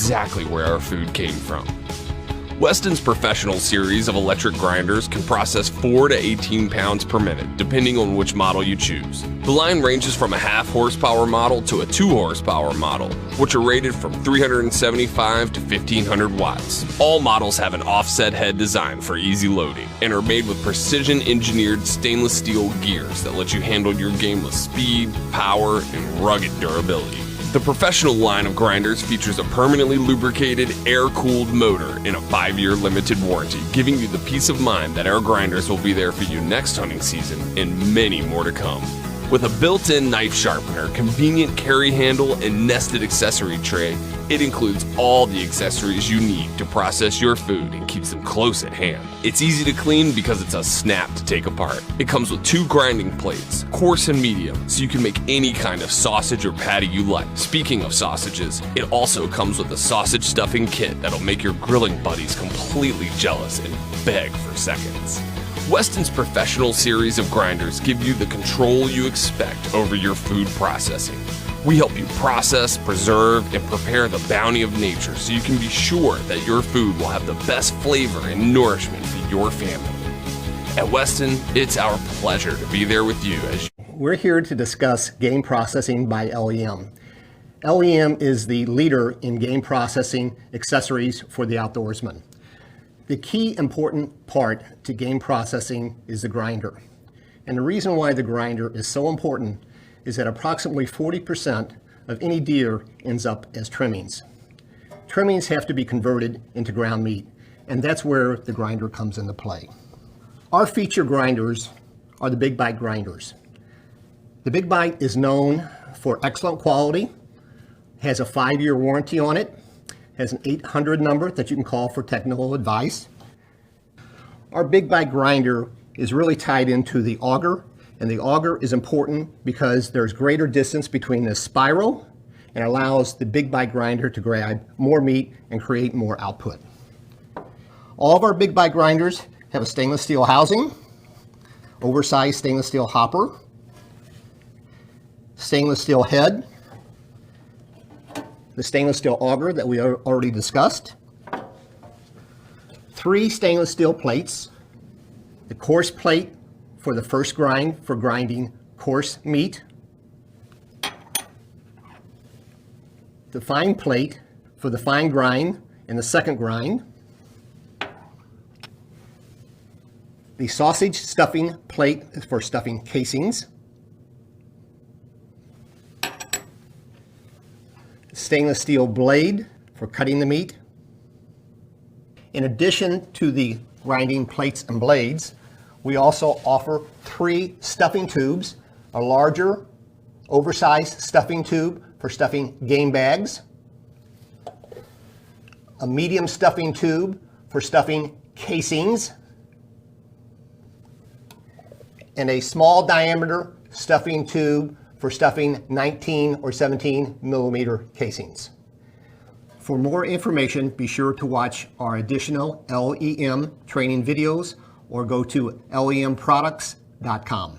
exactly where our food came from. Weston's Professional series of electric grinders can process 4 to 18 pounds per minute, depending on which model you choose. The line ranges from a half horsepower model to a 2 horsepower model, which are rated from 375 to 1500 watts. All models have an offset head design for easy loading and are made with precision engineered stainless steel gears that let you handle your game with speed, power, and rugged durability. The Professional line of grinders features a permanently lubricated, air-cooled motor in a 5-year limited warranty, giving you the peace of mind that our grinders will be there for you next hunting season and many more to come. With a built-in knife sharpener, convenient carry handle, and nested accessory tray, it includes all the accessories you need to process your food and keeps them close at hand. It's easy to clean because it's a snap to take apart. It comes with 2 grinding plates, coarse and medium, so you can make any kind of sausage or patty you like. Speaking of sausages, it also comes with a sausage stuffing kit that'll make your grilling buddies completely jealous and beg for seconds. Weston's Professional series of grinders give you the control you expect over your food processing. We help you process, preserve, and prepare the bounty of nature so you can be sure that your food will have the best flavor and nourishment for your family. At Weston, it's our pleasure to be there with you as We're here to discuss game processing by LEM. LEM is the leader in game processing accessories for the outdoorsman. The key important part to game processing is the grinder. And the reason why the grinder is so important is that approximately 40% of any deer ends up as trimmings. Trimmings have to be converted into ground meat, and that's where the grinder comes into play. Our feature grinders are the Big Bite grinders. The Big Bite is known for excellent quality, has a 5-year warranty on it, has an 800 number that you can call for technical advice. Our Big Bite grinder is really tied into the auger, and the auger is important because there's greater distance between the spiral and allows the Big Bite grinder to grab more meat and create more output. All of our Big Bite grinders have a stainless steel housing, oversized stainless steel hopper, stainless steel head, the stainless steel auger that we already discussed, 3 stainless steel plates, the coarse plate for the first grind for grinding coarse meat, the fine plate for the fine grind and the second grind, the sausage stuffing plate for stuffing casings, stainless steel blade for cutting the meat. In addition to the grinding plates and blades, we also offer 3 stuffing tubes, a larger oversized stuffing tube for stuffing game bags, a medium stuffing tube for stuffing casings, and a small diameter stuffing tube for stuffing 19 or 17 millimeter casings. For more information, be sure to watch our additional LEM training videos or go to lemproducts.com.